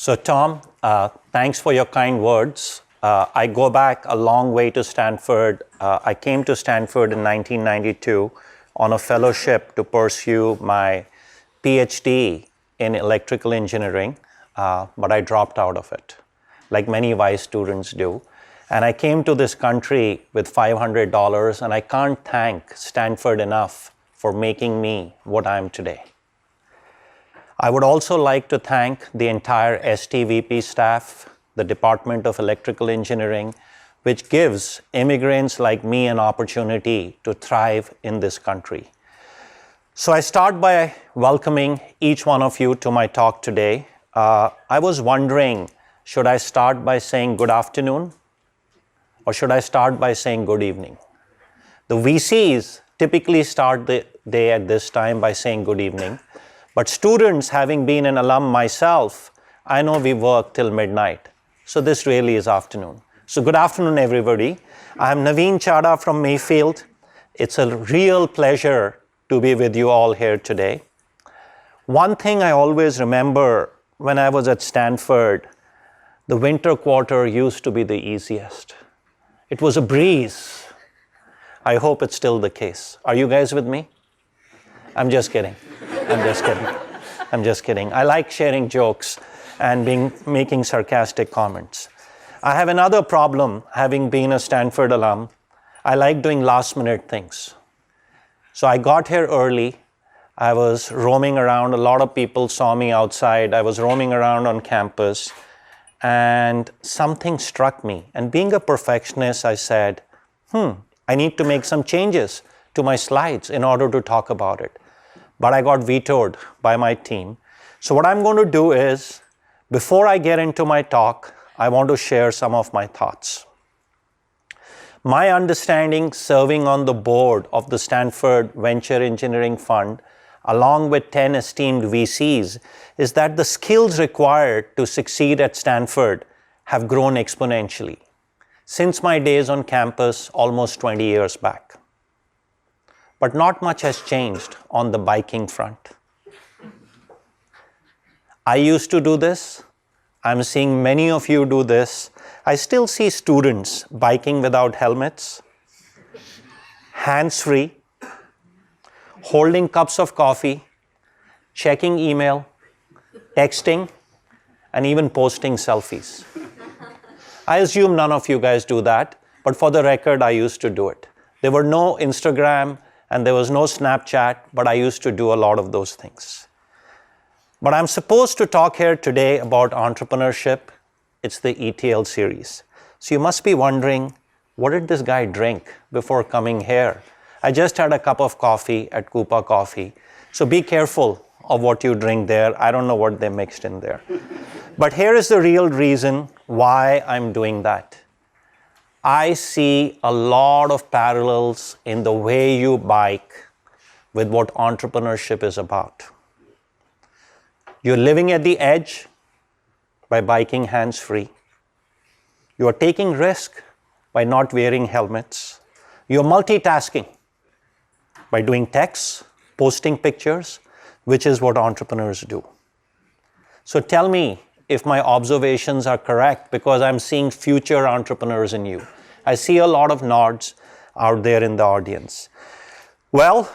So Tom, thanks for your kind words. I go back a long way to Stanford. I came to Stanford in 1992 on a fellowship to pursue my PhD in electrical engineering, but I dropped out of it, like many wise students do. And I came to this country with $500, and I can't thank Stanford enough for making me what I am today. I would also like to thank the entire STVP staff, the Department of Electrical Engineering, which gives immigrants like me an opportunity to thrive in this country. So I start by welcoming each one of you to my talk today. I was wondering, should I start by saying good afternoon, or should I start by saying good evening? The VCs typically start the day at this time by saying good evening. But students, having been an alum myself, I know we work till midnight. So this really is afternoon. So good afternoon, everybody. I'm Navin Chaddha from Mayfield. It's a real pleasure to be with you all here today. One thing I always remember when I was at Stanford, the winter quarter used to be the easiest. It was a breeze. I hope it's still the case. Are you guys with me? I'm just kidding. I'm just kidding. I like sharing jokes and making sarcastic comments. I have another problem, having been a Stanford alum. I like doing last-minute things. So I got here early. I was roaming around. A lot of people saw me outside. I was roaming around on campus, and something struck me. And being a perfectionist, I said, I need to make some changes to my slides in order to talk about it. But I got vetoed by my team. So what I'm going to do is, before I get into my talk, I want to share some of my thoughts. My understanding, serving on the board of the Stanford Venture Engineering Fund, along with 10 esteemed VCs, is that the skills required to succeed at Stanford have grown exponentially since my days on campus almost 20 years back. But not much has changed on the biking front. I used to do this. I'm seeing many of you do this. I still see students biking without helmets, hands-free, holding cups of coffee, checking email, texting, and even posting selfies. I assume none of you guys do that, but for the record, I used to do it. There were no Instagram, and there was no Snapchat, but I used to do a lot of those things. But I'm supposed to talk here today about entrepreneurship. It's the ETL series. So you must be wondering, what did this guy drink before coming here? I just had a cup of coffee at Coupa Coffee. So be careful of what you drink there. I don't know what they mixed in there. But here is the real reason why I'm doing that. I see a lot of parallels in the way you bike with what entrepreneurship is about. You're living at the edge by biking hands-free. You are taking risk by not wearing helmets. You're multitasking by doing texts, posting pictures, which is what entrepreneurs do. So tell me if my observations are correct, because I'm seeing future entrepreneurs in you. I see a lot of nods out there in the audience. Well,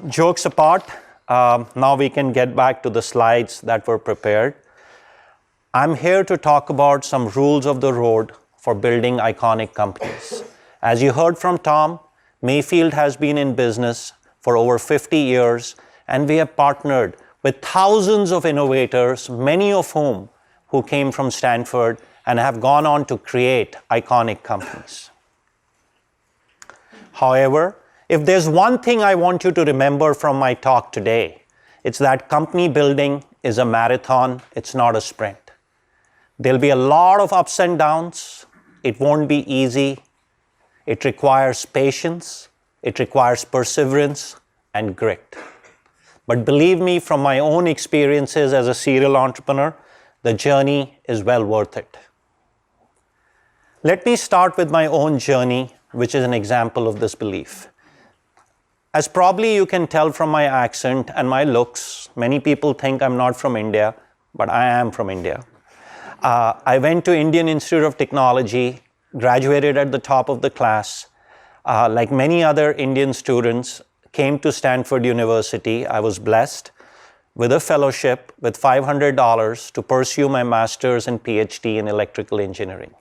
jokes apart, now we can get back to the slides that were prepared. I'm here to talk about some rules of the road for building iconic companies. As you heard from Tom, Mayfield has been in business for over 50 years, and we have partnered with thousands of innovators, many of whom came from Stanford and have gone on to create iconic companies. However, if there's one thing I want you to remember from my talk today, it's that company building is a marathon, it's not a sprint. There'll be a lot of ups and downs. It won't be easy. It requires patience, it requires perseverance and grit. But believe me, from my own experiences as a serial entrepreneur, the journey is well worth it. Let me start with my own journey, which is an example of this belief. As probably you can tell from my accent and my looks, many people think I'm not from India, but I am from India. I went to Indian Institute of Technology, graduated at the top of the class. Like many other Indian students, came to Stanford University. I was blessed with a fellowship with $500 to pursue my master's and PhD in electrical engineering.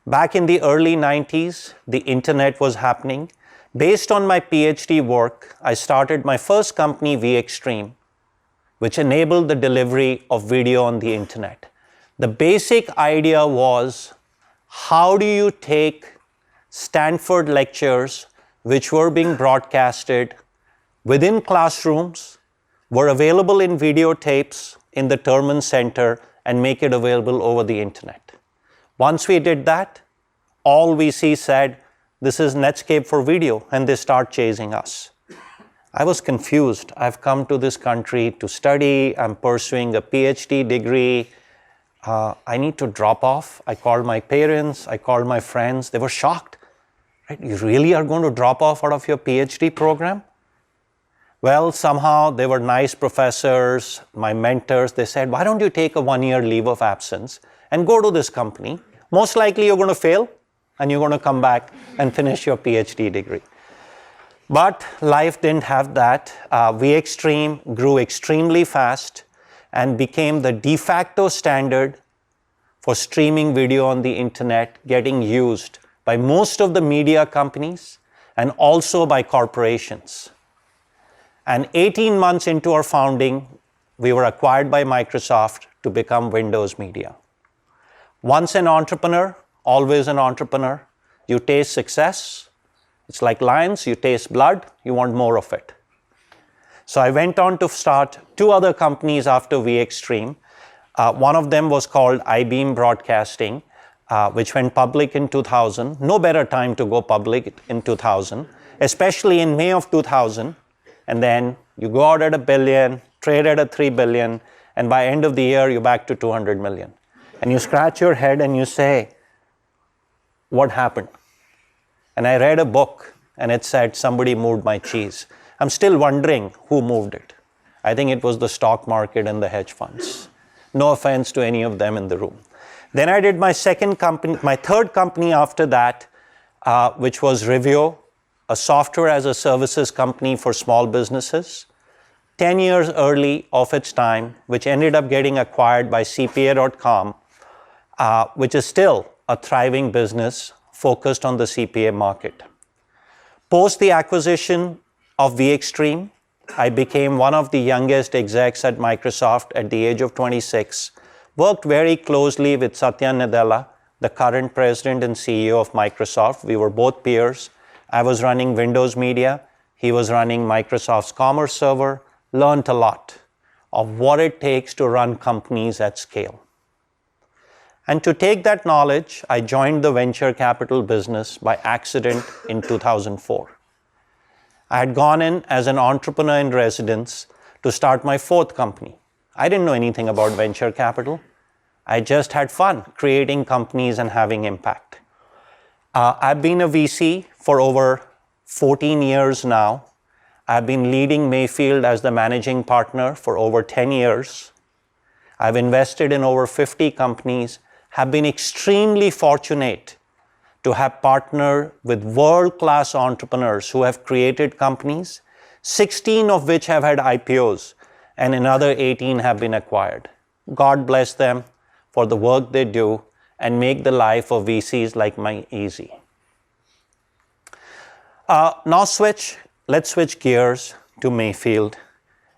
Back in the early 90s, the internet was happening. Based on my PhD work, I started my first company, VXtreme, which enabled the delivery of video on the internet. The basic idea was, how do you take Stanford lectures, which were being broadcasted within classrooms, were available in videotapes in the Terman Center, and make it available over the internet. Once we did that, all VC said, this is Netscape for video, and they start chasing us. I was confused. I've come to this country to study. I'm pursuing a PhD degree. I need to drop off. I called my parents. I called my friends. They were shocked. Right? You really are going to drop off out of your PhD program? Well, somehow they were nice professors, my mentors. They said, why don't you take a 1-year leave of absence and go to this company? Most likely you're going to fail, and you're going to come back and finish your PhD degree. But life didn't have that. VXtreme grew extremely fast and became the de facto standard for streaming video on the internet, getting used by most of the media companies and also by corporations. And 18 months into our founding, we were acquired by Microsoft to become Windows Media. Once an entrepreneur, always an entrepreneur. You taste success. It's like lions, you taste blood, you want more of it. So I went on to start 2 other companies after VXtreme. One of them was called iBeam Broadcasting, which went public in 2000. No better time to go public in 2000, especially in May of 2000. And then you go out at $1 billion, trade at $3 billion, and by end of the year, you're back to $200 million. And you scratch your head and you say, what happened? And I read a book and it said, somebody moved my cheese. I'm still wondering who moved it. I think it was the stock market and the hedge funds. No offense to any of them in the room. Then I did my third company after that, which was Revio, a software as a services company for small businesses. 10 years early of its time, which ended up getting acquired by CPA.com, which is still a thriving business focused on the CPA market. Post the acquisition of VXtreme, I became one of the youngest execs at Microsoft at the age of 26, worked very closely with Satya Nadella, the current president and CEO of Microsoft. We were both peers. I was running Windows Media. He was running Microsoft's Commerce Server. Learned a lot of what it takes to run companies at scale. And to take that knowledge, I joined the venture capital business by accident in 2004. I had gone in as an entrepreneur in residence to start my 4th company. I didn't know anything about venture capital. I just had fun creating companies and having impact. I've been a VC for over 14 years now. I've been leading Mayfield as the managing partner for over 10 years. I've invested in over 50 companies, have been extremely fortunate to have partnered with world-class entrepreneurs who have created companies, 16 of which have had IPOs, and another 18 have been acquired. God bless them for the work they do and make the life of VCs like mine easy. Let's switch gears to Mayfield.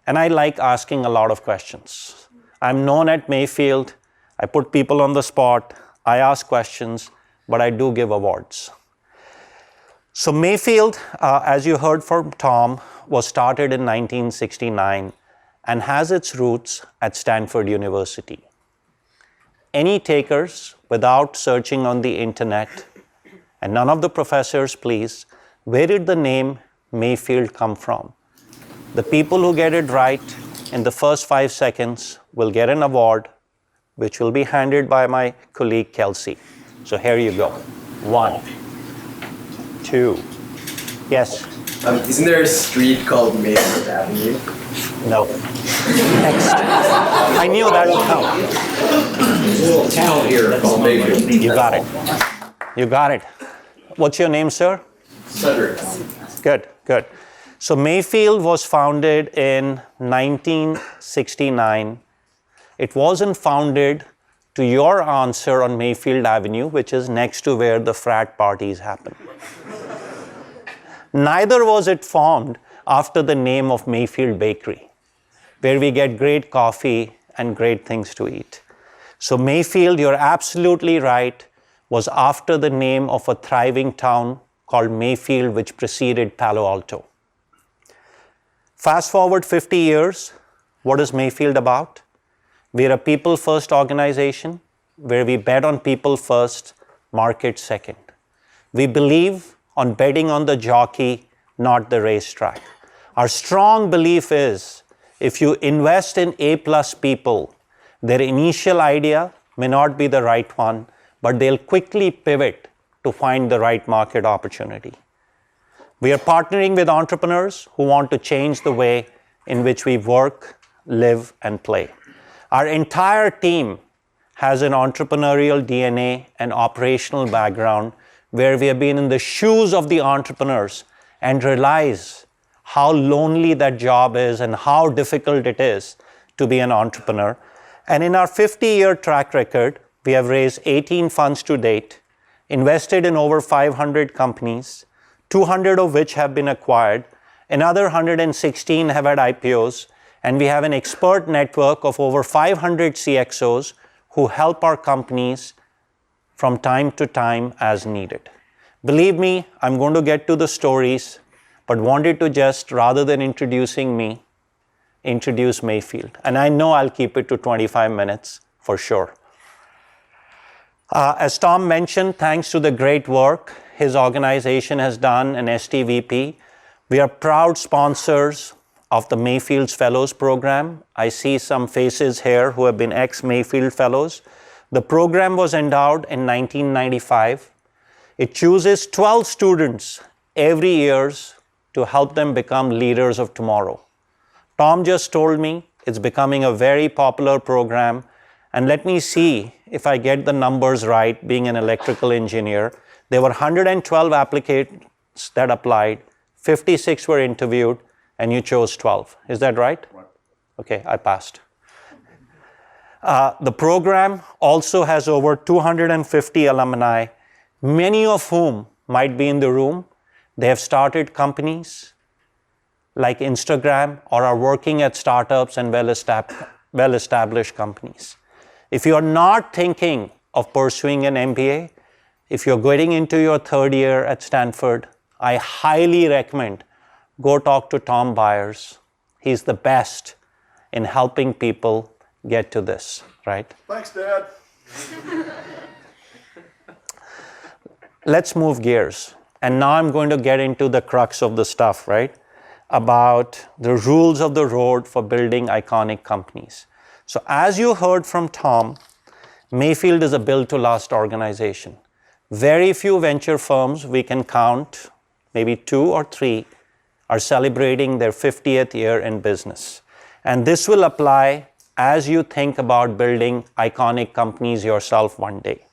And I like asking a lot of questions. I'm known at Mayfield. I put people on the spot. I ask questions, but I do give awards. So Mayfield, as you heard from Tom, was started in 1969 and has its roots at Stanford University. Any takers without searching on the internet, and none of the professors, please, where did the name Mayfield come from? The people who get it right in the first 5 seconds will get an award, which will be handed by my colleague Kelsey. So here you go. 1, 2, yes. Isn't there a street called Mayfield Avenue? No. Next. I knew that would come. There's a little town here called Mayfield. You got it. You got it. What's your name, sir? Cedric. Good, good. So Mayfield was founded in 1969. It wasn't founded to your answer on Mayfield Avenue, which is next to where the frat parties happen. Neither was it formed after the name of Mayfield Bakery, where we get great coffee and great things to eat. So Mayfield, you're absolutely right, was after the name of a thriving town called Mayfield, which preceded Palo Alto. Fast forward 50 years, what is Mayfield about? We're a people-first organization where we bet on people first, market second. We believe on betting on the jockey, not the racetrack. Our strong belief is if you invest in A-plus people, their initial idea may not be the right one, but they'll quickly pivot to find the right market opportunity. We are partnering with entrepreneurs who want to change the way in which we work, live, and play. Our entire team has an entrepreneurial DNA and operational background where we have been in the shoes of the entrepreneurs and realize how lonely that job is and how difficult it is to be an entrepreneur. And in our 50-year track record, we have raised 18 funds to date, invested in over 500 companies, 200 of which have been acquired, another 116 have had IPOs, and we have an expert network of over 500 CXOs who help our companies from time to time as needed. Believe me, I'm going to get to the stories, but wanted to just, rather than introducing me, introduce Mayfield. And I know I'll keep it to 25 minutes for sure. As Tom mentioned, thanks to the great work his organization has done and STVP, we are proud sponsors of the Mayfield's Fellows Program. I see some faces here who have been ex-Mayfield Fellows. The program was endowed in 1995. It chooses 12 students every year to help them become leaders of tomorrow. Tom just told me it's becoming a very popular program, and let me see if I get the numbers right, being an electrical engineer. There were 112 applicants that applied, 56 were interviewed, and you chose 12. Is that right? Right. Okay, I passed. The program also has over 250 alumni, many of whom might be in the room. They have started companies like Instagram or are working at startups and well-established companies. If you are not thinking of pursuing an MBA, if you're getting into your third year at Stanford, I highly recommend go talk to Tom Byers. He's the best in helping people get to this, right? Thanks, Dad. Let's move gears. And now I'm going to get into the crux of the stuff, right? About the rules of the road for building iconic companies. So as you heard from Tom, Mayfield is a build-to-last organization. Very few venture firms we can count, maybe 2 or 3, are celebrating their 50th year in business. And this will apply as you think about building iconic companies yourself one day.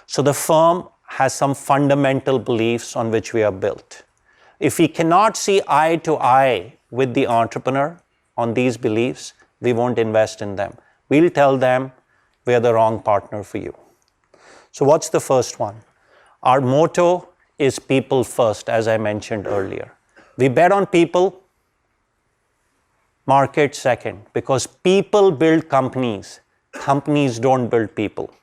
So the firm has some fundamental beliefs on which we are built. If we cannot see eye to eye with the entrepreneur on these beliefs, we won't invest in them. We'll tell them we're the wrong partner for you. So what's the first one? Our motto is people first, as I mentioned earlier. We bet on people, market second, because people build companies. Companies don't build people.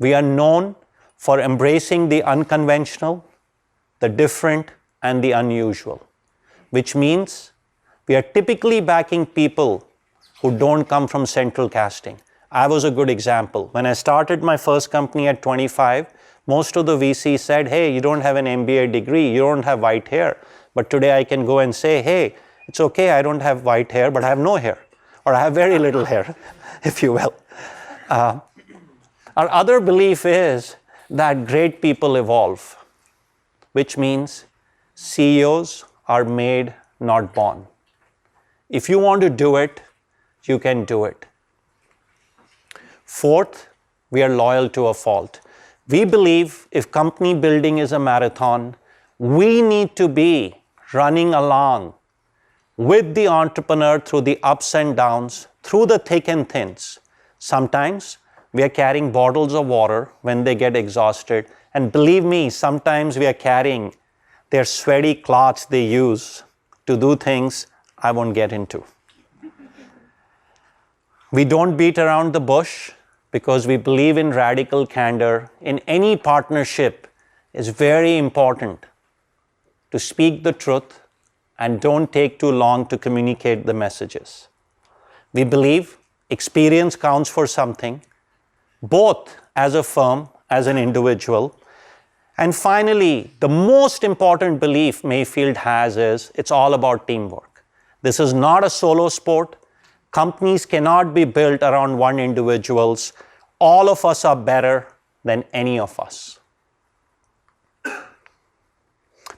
We are known for embracing the unconventional, the different, and the unusual, which means we are typically backing people who don't come from central casting. I was a good example. When I started my first company at 25, most of the VCs said, hey, you don't have an MBA degree, you don't have white hair. But today I can go and say, hey, it's okay, I don't have white hair, but I have no hair, or I have very little hair, if you will. Our other belief is that great people evolve, which means CEOs are made, not born. If you want to do it, you can do it. Fourth, we are loyal to a fault. We believe if company building is a marathon, we need to be running along with the entrepreneur through the ups and downs, through the thick and thins. Sometimes we are carrying bottles of water when they get exhausted. And believe me, sometimes we are carrying their sweaty cloths they use to do things I won't get into. We don't beat around the bush because we believe in radical candor. In any partnership, it's very important to speak the truth and don't take too long to communicate the messages. We believe experience counts for something, both as a firm, as an individual. And finally, the most important belief Mayfield has is it's all about teamwork. This is not a solo sport. Companies cannot be built around one individual. All of us are better than any of us.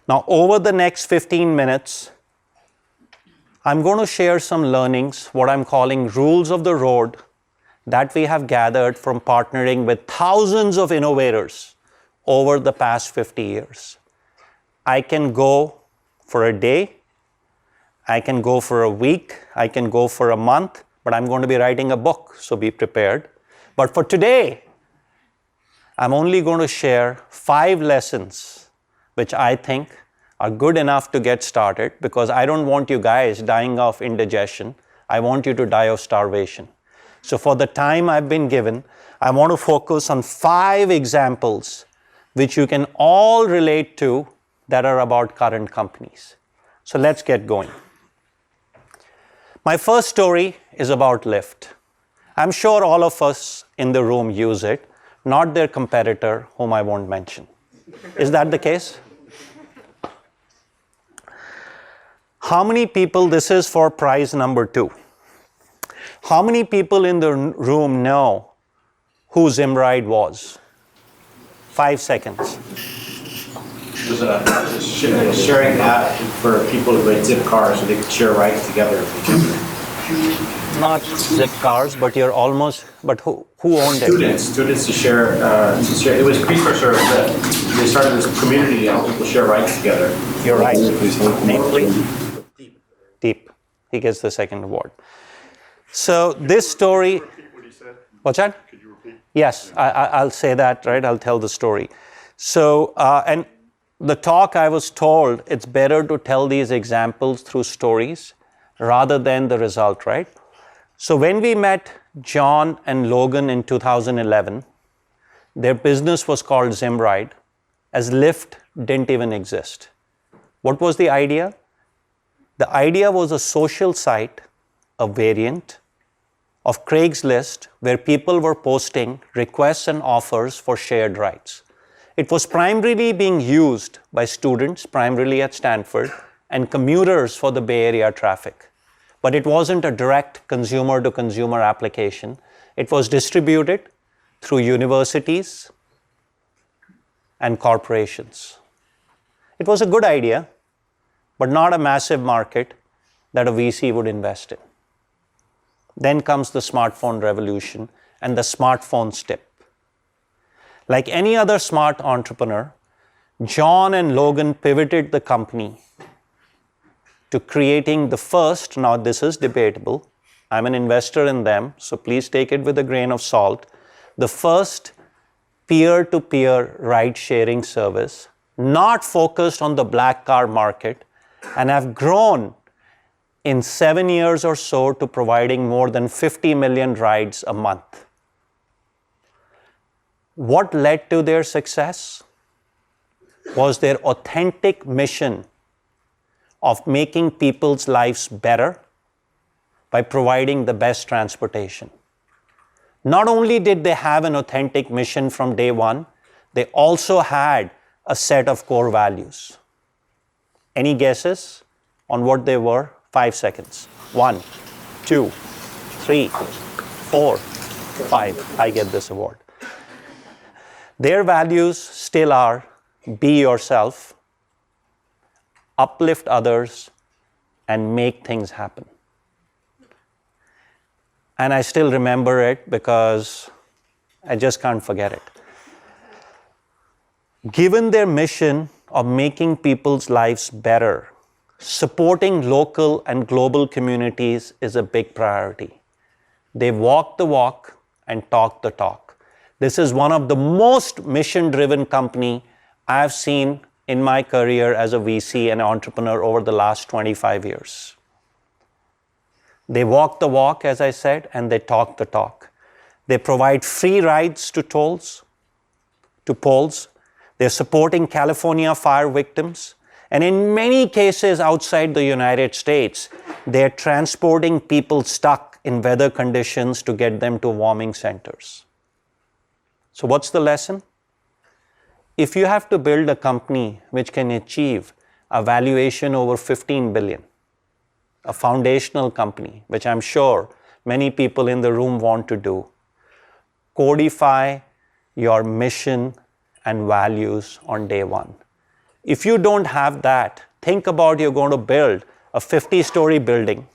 Now, over the next 15 minutes, I'm going to share some learnings, what I'm calling rules of the road, that we have gathered from partnering with thousands of innovators over the past 50 years. I can go for a day, I can go for a week, I can go for a month, but I'm going to be writing a book, so be prepared. But for today, I'm only going to share 5 lessons which I think are good enough to get started, because I don't want you guys dying of indigestion. I want you to die of starvation. So for the time I've been given, I want to focus on 5 examples which you can all relate to that are about current companies. So let's get going. My first story is about Lyft. I'm sure all of us in the room use it, not their competitor, whom I won't mention. Is that the case? How many people, this is for prize number 2. How many people in the room know who Zimride was? 5 seconds. It was a sharing app for people who had zip cars so they could share rides together. Not zip cars, but you're almost, but who owned it? Students to share, it was precursor of Lyft. They started this community to help people share rides together. You're right. Name, please. Deep. He gets the second award. So this story, what's that? Could you repeat? Yes, I'll say that, right? I'll tell the story. So, and the talk I was told, it's better to tell these examples through stories rather than the result, right? So when we met John and Logan in 2011, their business was called Zimride, as Lyft didn't even exist. What was the idea? The idea was a social site, a variant of Craigslist, where people were posting requests and offers for shared rides. It was primarily being used by students, primarily at Stanford, and commuters for the Bay Area traffic. But it wasn't a direct consumer-to-consumer application. It was distributed through universities and corporations. It was a good idea, but not a massive market that a VC would invest in. Then comes the smartphone revolution and the smartphone step. Like any other smart entrepreneur, John and Logan pivoted the company to creating the first, now this is debatable, I'm an investor in them, so please take it with a grain of salt, the first peer-to-peer ride-sharing service, not focused on the black car market, and have grown in 7 years or so to providing more than 50 million rides a month. What led to their success was their authentic mission of making people's lives better by providing the best transportation. Not only did they have an authentic mission from day one, they also had a set of core values. Any guesses on what they were? 5 seconds. 1, 2, 3, 4, 5. I get this award. Their values still are: be yourself, uplift others, and make things happen. And I still remember it because I just can't forget it. Given their mission of making people's lives better, supporting local and global communities is a big priority. They walk the walk and talk the talk. This is one of the most mission-driven companies I've seen in my career as a VC and entrepreneur over the last 25 years. They walk the walk, as I said, and they talk the talk. They provide free rides to polls. They're supporting California fire victims. And in many cases outside the United States, they're transporting people stuck in weather conditions to get them to warming centers. So what's the lesson? If you have to build a company which can achieve a valuation over 15 billion, a foundational company, which I'm sure many people in the room want to do, codify your mission and values on day one. If you don't have that, think about you're going to build a 50-story building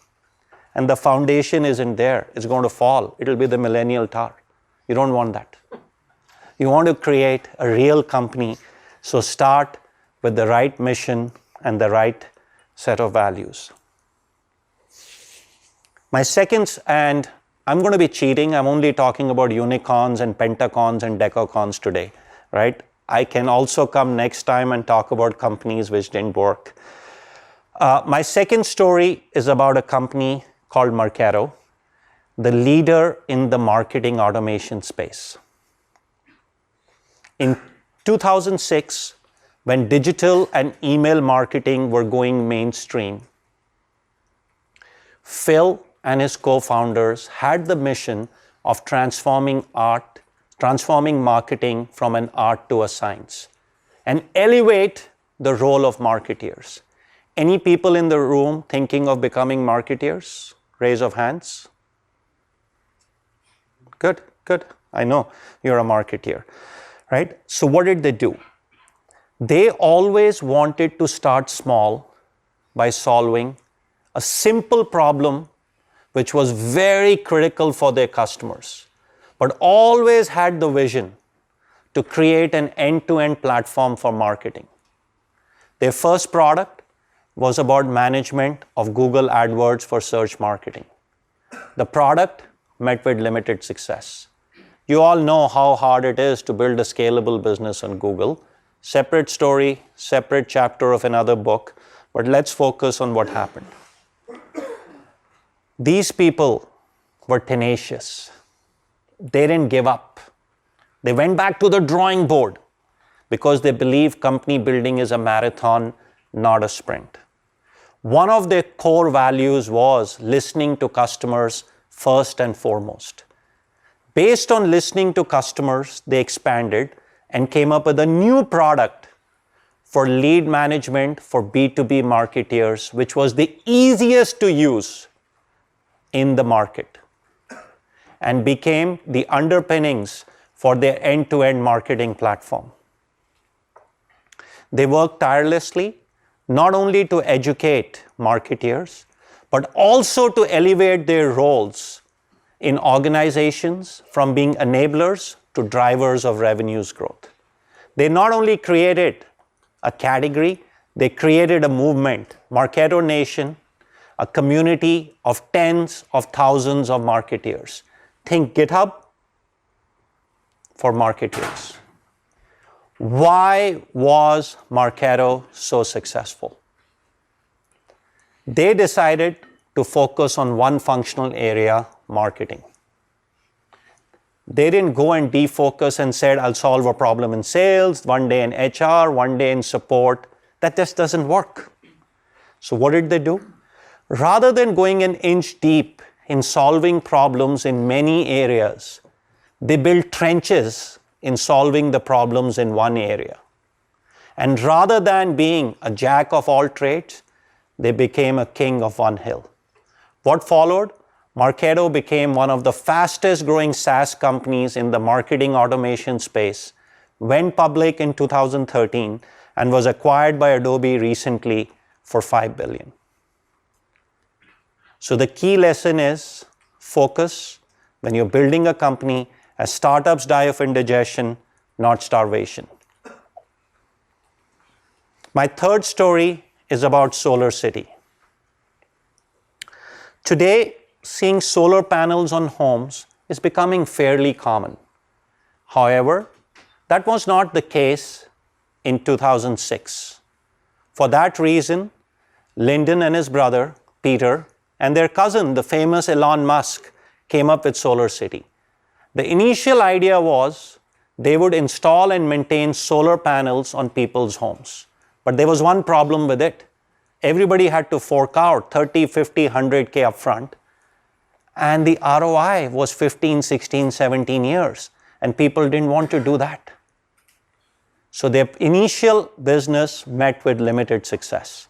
and the foundation isn't there. It's going to fall. It'll be the millennial tower. You don't want that. You want to create a real company, so start with the right mission and the right set of values. My second, and I'm going to be cheating, I'm only talking about unicorns and pentacons and decacons today, right? I can also come next time and talk about companies which didn't work. My second story is about a company called Marketo, the leader in the marketing automation space. In 2006, when digital and email marketing were going mainstream, Phil and his co-founders had the mission of transforming marketing from an art to a science and elevate the role of marketeers. Any people in the room thinking of becoming marketeers? Raise of hands. Good, good. I know you're a marketeer, right? So what did they do? They always wanted to start small by solving a simple problem which was very critical for their customers, but always had the vision to create an end-to-end platform for marketing. Their first product was about management of Google AdWords for search marketing. The product met with limited success. You all know how hard it is to build a scalable business on Google. Separate story, separate chapter of another book, but let's focus on what happened. These people were tenacious. They didn't give up. They went back to the drawing board because they believe company building is a marathon, not a sprint. One of their core values was listening to customers first and foremost. Based on listening to customers, they expanded and came up with a new product for lead management for B2B marketeers, which was the easiest to use in the market and became the underpinnings for their end-to-end marketing platform. They worked tirelessly, not only to educate marketeers, but also to elevate their roles in organizations from being enablers to drivers of revenues growth. They not only created a category, they created a movement, Marketo Nation, a community of tens of thousands of marketeers. Think GitHub for marketeers. Why was Marketo so successful? They decided to focus on one functional area, marketing. They didn't go and defocus and said, I'll solve a problem in sales, one day in HR, one day in support. That just doesn't work. So what did they do? Rather than going an inch deep in solving problems in many areas, they built trenches in solving the problems in one area. And rather than being a jack of all trades, they became a king of one hill. What followed? Marketo became one of the fastest growing SaaS companies in the marketing automation space, went public in 2013, and was acquired by Adobe recently for $5 billion. So the key lesson is focus when you're building a company, as startups die of indigestion, not starvation. My third story is about SolarCity. Today, seeing solar panels on homes is becoming fairly common. However, that was not the case in 2006. For that reason, Lyndon and his brother, Peter, and their cousin, the famous Elon Musk, came up with SolarCity. The initial idea was they would install and maintain solar panels on people's homes. But there was one problem with it. Everybody had to fork out 30, 50, 100K upfront. And the ROI was 15, 16, 17 years. And people didn't want to do that. So their initial business met with limited success.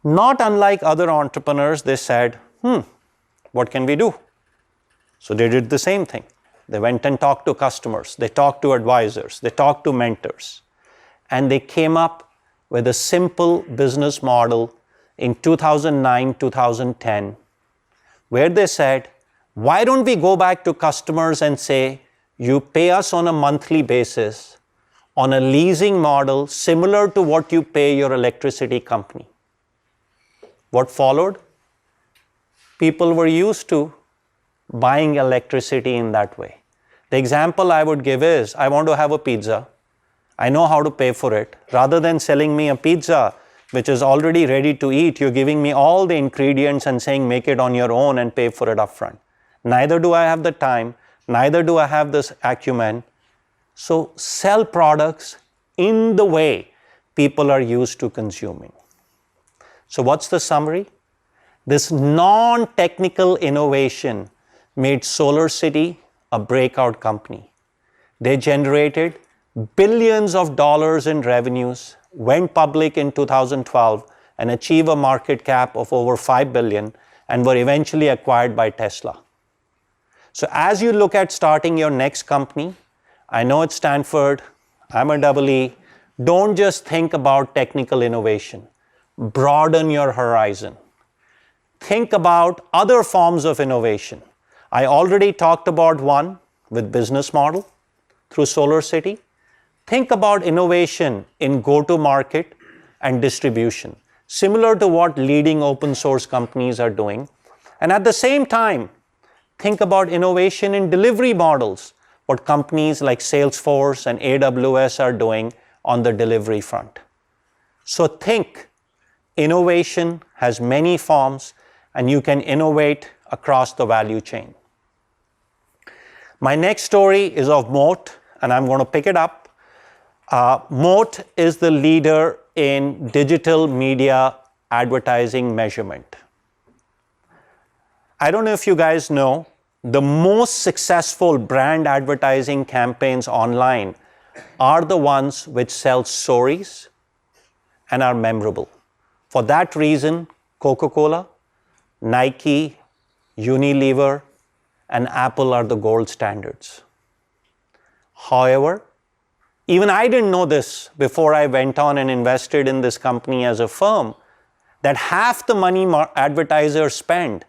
Not unlike other entrepreneurs, they said, what can we do? So they did the same thing. They went and talked to customers. They talked to advisors. They talked to mentors. And they came up with a simple business model in 2009, 2010, where they said, why don't we go back to customers and say, you pay us on a monthly basis on a leasing model similar to what you pay your electricity company. What followed? People were used to buying electricity in that way. The example I would give is, I want to have a pizza. I know how to pay for it. Rather than selling me a pizza which is already ready to eat, you're giving me all the ingredients and saying make it on your own and pay for it upfront. Neither do I have the time, neither do I have this acumen. So sell products in the way people are used to consuming. So what's the summary? This non-technical innovation made SolarCity a breakout company. They generated billions of dollars in revenues, went public in 2012 and achieved a market cap of over $5 billion and were eventually acquired by Tesla. So as you look at starting your next company, I know it's Stanford, I'm a double E, don't just think about technical innovation. Broaden your horizon. Think about other forms of innovation. I already talked about one with business model through SolarCity. Think about innovation in go-to-market and distribution, similar to what leading open source companies are doing. And at the same time, think about innovation in delivery models, what companies like Salesforce and AWS are doing on the delivery front. So think, innovation has many forms and you can innovate across the value chain. My next story is of Moat, and I'm going to pick it up. Moat is the leader in digital media advertising measurement. I don't know if you guys know, the most successful brand advertising campaigns online are the ones which sell stories and are memorable. For that reason, Coca-Cola, Nike, Unilever, and Apple are the gold standards. However, even I didn't know this before I went on and invested in this company as a firm, that half the money advertisers spend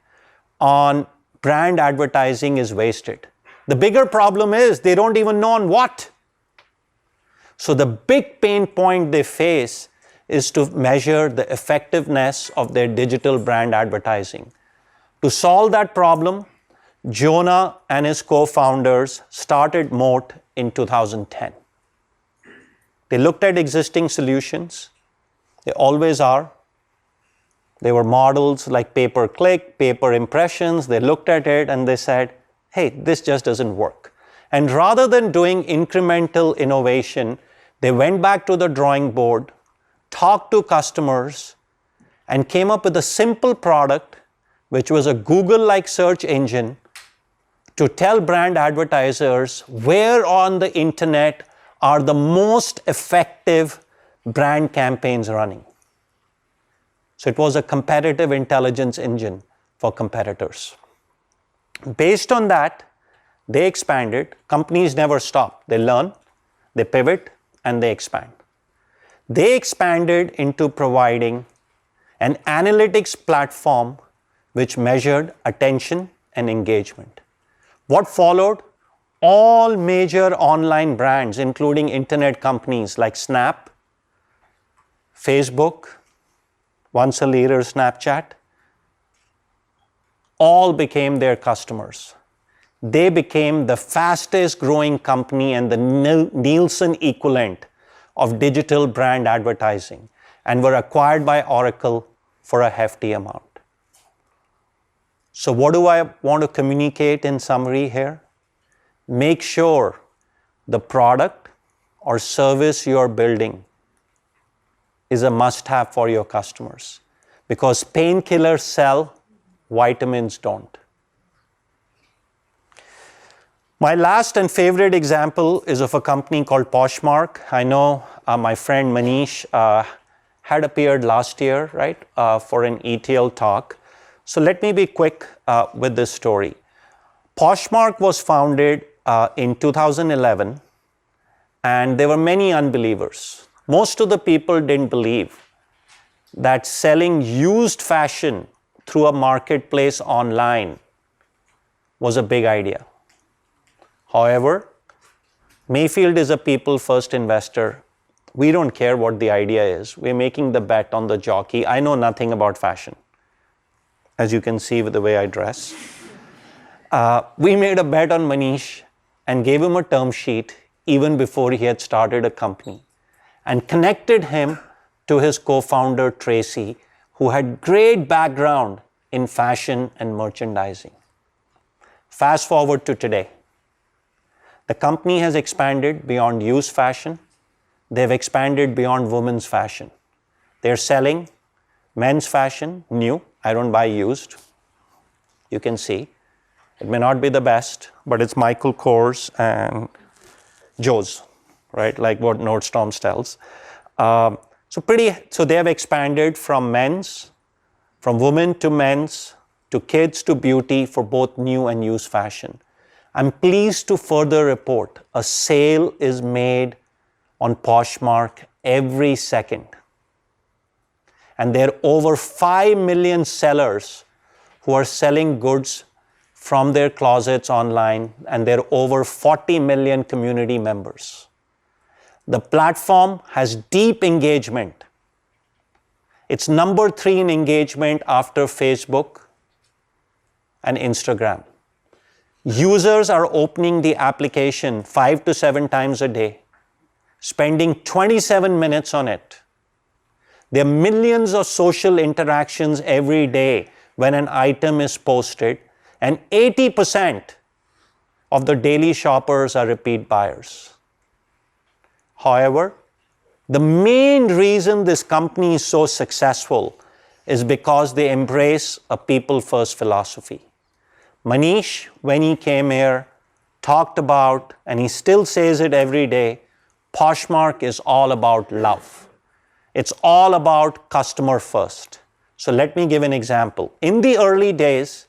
on brand advertising is wasted. The bigger problem is they don't even know on what. So the big pain point they face is to measure the effectiveness of their digital brand advertising. To solve that problem, Jonah and his co-founders started Moat in 2010. They looked at existing solutions. They always are. They were models like pay-per-click, pay-per-impressions. They looked at it and they said, hey, this just doesn't work. And rather than doing incremental innovation, they went back to the drawing board, talked to customers, and came up with a simple product, which was a Google-like search engine, to tell brand advertisers where on the internet are the most effective brand campaigns running. So it was a competitive intelligence engine for competitors. Based on that, they expanded. Companies never stop. They learn, they pivot, and they expand. They expanded into providing an analytics platform which measured attention and engagement. What followed? All major online brands, including internet companies like Snap, Facebook, once a leader Snapchat, all became their customers. They became the fastest growing company and the Nielsen equivalent of digital brand advertising, and were acquired by Oracle for a hefty amount. So what do I want to communicate in summary here? Make sure the product or service you're building is a must-have for your customers, because painkillers sell, vitamins don't. My last and favorite example is of a company called Poshmark. I know my friend Manish had appeared last year, right, for an ETL talk. So let me be quick with this story. Poshmark was founded in 2011, and there were many unbelievers. Most of the people didn't believe that selling used fashion through a marketplace online was a big idea. However, Mayfield is a people-first investor. We don't care what the idea is. We're making the bet on the jockey. I know nothing about fashion, as you can see with the way I dress. We made a bet on Manish and gave him a term sheet even before he had started a company, and connected him to his co-founder, Tracy, who had great background in fashion and merchandising. Fast forward to today. The company has expanded beyond used fashion. They've expanded beyond women's fashion. They're selling men's fashion, new. I don't buy used. You can see. It may not be the best, but it's Michael Kors and Joe's, right? Like what Nordstrom sells. So they have expanded from men's, from women to men's, to kids to beauty for both new and used fashion. I'm pleased to further report a sale is made on Poshmark every second. And there are over 5 million sellers who are selling goods from their closets online, and there are over 40 million community members. The platform has deep engagement. It's number 3 in engagement after Facebook and Instagram. Users are opening the application 5 to 7 times a day, spending 27 minutes on it. There are millions of social interactions every day when an item is posted, and 80% of the daily shoppers are repeat buyers. However, the main reason this company is so successful is because they embrace a people-first philosophy. Manish, when he came here, talked about, and he still says it every day, Poshmark is all about love. It's all about customer first. So let me give an example. In the early days,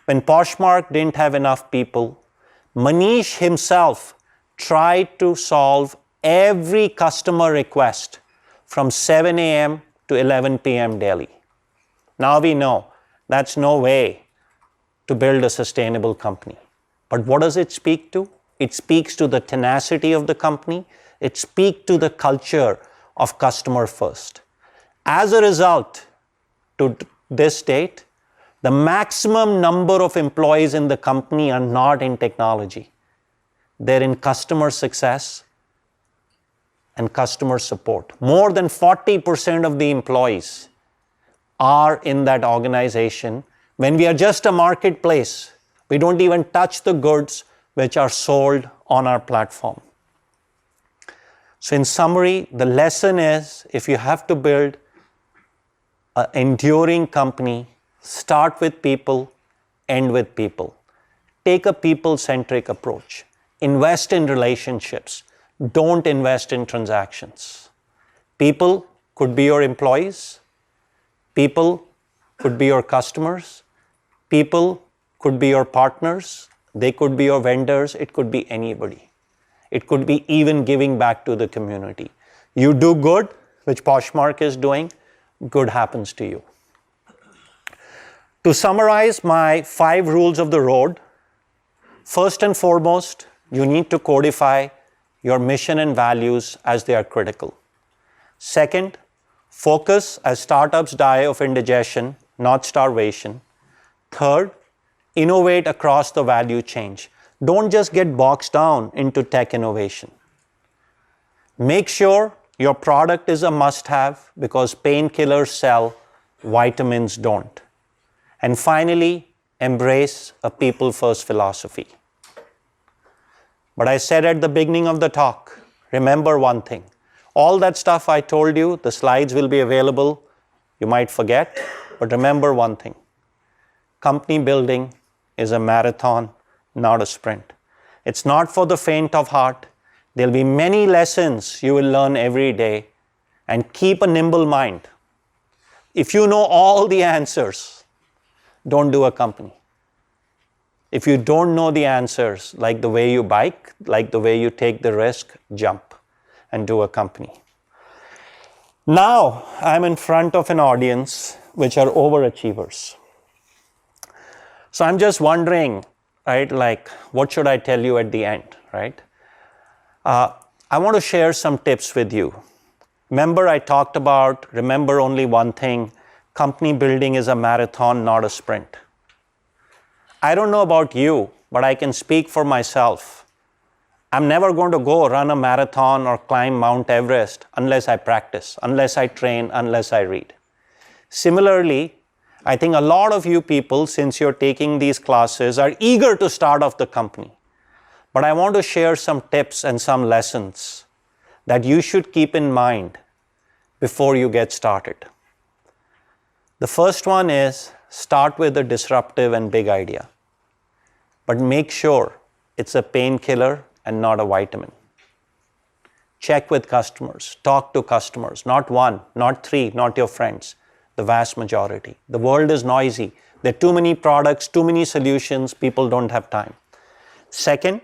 when Poshmark didn't have enough people, Manish himself tried to solve every customer request from 7 a.m. to 11 p.m. daily. Now we know that's no way to build a sustainable company. But what does it speak to? It speaks to the tenacity of the company. It speaks to the culture of customer first. As a result, to this date, the maximum number of employees in the company are not in technology. They're in customer success and customer support. More than 40% of the employees are in that organization. When we are just a marketplace, we don't even touch the goods which are sold on our platform. So in summary, the lesson is, if you have to build an enduring company, start with people, end with people. Take a people-centric approach. Invest in relationships. Don't invest in transactions. People could be your employees. People could be your customers. People could be your partners. They could be your vendors. It could be anybody. It could be even giving back to the community. You do good, which Poshmark is doing. good happens to you. To summarize my 5 rules of the road, first and foremost, you need to codify your mission and values as they are critical. Second, focus as startups die of indigestion, not starvation. Third, innovate across the value chain. Don't just get boxed down into tech innovation. Make sure your product is a must-have because painkillers sell, vitamins don't. And finally, embrace a people-first philosophy. But I said at the beginning of the talk, remember one thing. All that stuff I told you, the slides will be available. You might forget, but remember one thing. Company building is a marathon, not a sprint. It's not for the faint of heart. There'll be many lessons you will learn every day, and keep a nimble mind. If you know all the answers, don't do a company. If you don't know the answers, like the way you bike, like the way you take the risk, jump and do a company. Now, I'm in front of an audience which are overachievers. So I'm just wondering, right, like, what should I tell you at the end, right? I want to share some tips with you. Remember, I talked about, remember only one thing, company building is a marathon, not a sprint. I don't know about you, but I can speak for myself. I'm never going to go run a marathon or climb Mount Everest unless I practice, unless I train, unless I read. Similarly, I think a lot of you people, since you're taking these classes, are eager to start off the company. But I want to share some tips and some lessons that you should keep in mind before you get started. The first one is start with a disruptive and big idea, but make sure it's a painkiller and not a vitamin. Check with customers, talk to customers, not one, not 3, not your friends, the vast majority. The world is noisy. There are too many products, too many solutions, people don't have time. Second,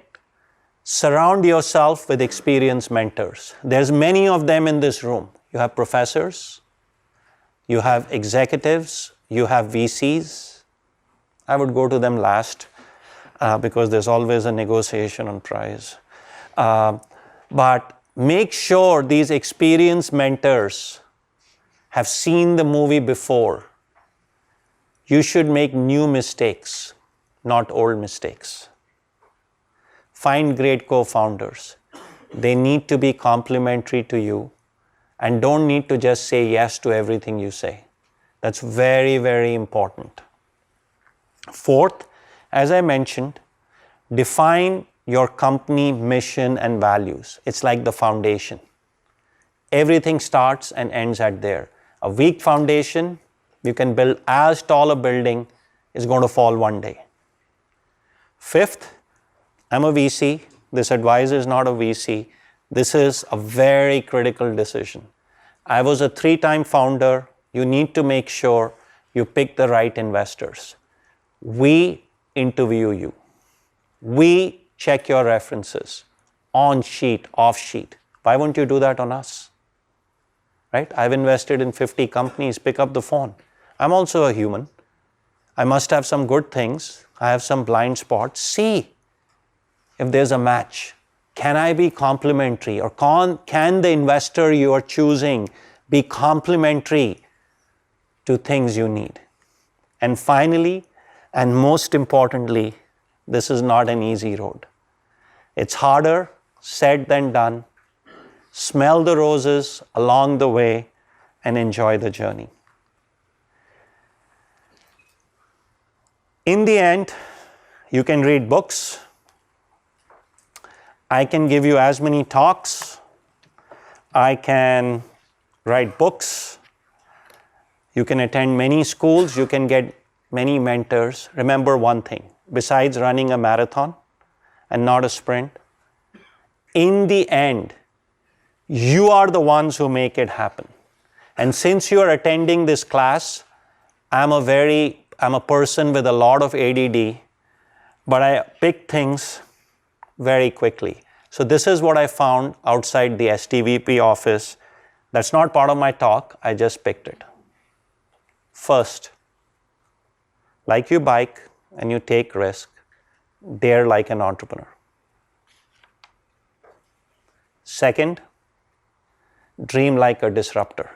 surround yourself with experienced mentors. There's many of them in this room. You have professors, you have executives, you have VCs. I would go to them last because there's always a negotiation on price. But make sure these experienced mentors have seen the movie before. You should make new mistakes, not old mistakes. Find great co-founders. They need to be complementary to you and don't need to just say yes to everything you say. That's very, very important. Fourth, as I mentioned, define your company mission and values. It's like the foundation. Everything starts and ends at there. A weak foundation, you can build as tall a building, is going to fall one day. Fifth, I'm a VC. This advisor is not a VC. This is a very critical decision. I was a 3-time founder. You need to make sure you pick the right investors. We interview you. We check your references on sheet, off sheet. Why won't you do that on us? Right? I've invested in 50 companies. Pick up the phone. I'm also a human. I must have some good things. I have some blind spots. See if there's a match. Can I be complementary, or can the investor you are choosing be complementary to things you need? And finally, and most importantly, this is not an easy road. It's harder said than done. Smell the roses along the way and enjoy the journey. In the end, you can read books. I can give you as many talks. I can write books. You can attend many schools. You can get many mentors. Remember one thing, besides running a marathon and not a sprint, in the end, you are the ones who make it happen. And since you are attending this class, I'm a person with a lot of ADD, but I pick things very quickly. So this is what I found outside the STVP office. That's not part of my talk, I just picked it. First, like you bike and you take risk, dare like an entrepreneur. Second, dream like a disruptor.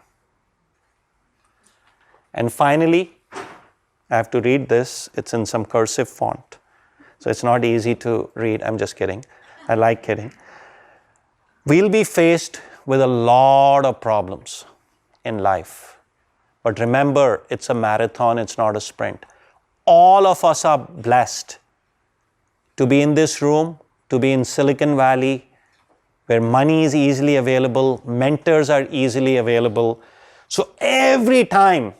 And finally, I have to read this. It's in some cursive font, so it's not easy to read. I'm just kidding. I like kidding. We'll be faced with a lot of problems in life. But remember, it's a marathon, it's not a sprint. All of us are blessed to be in this room, to be in Silicon Valley, where money is easily available, mentors are easily available. So every time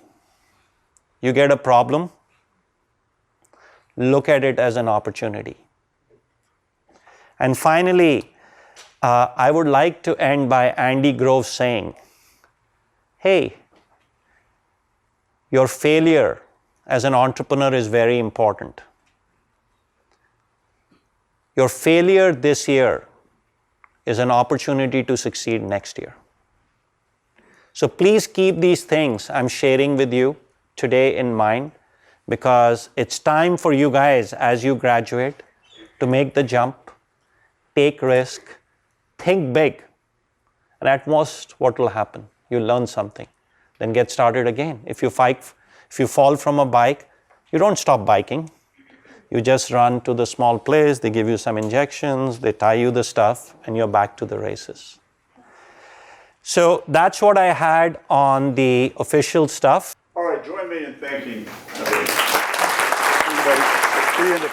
you get a problem, look at it as an opportunity. And finally, I would like to end by Andy Grove saying, hey, your failure as an entrepreneur is very important. Your failure this year is an opportunity to succeed next year. So please keep these things I'm sharing with you today in mind, because it's time for you guys as you graduate to make the jump, take risk, think big, and at most what will happen? You'll learn something, then get started again. If you fall from a bike, you don't stop biking. You just run to the small place, they give you some injections, they tie you the stuff, and you're back to the races. So that's what I had on the official stuff. All right, join me in thanking everybody. See you in the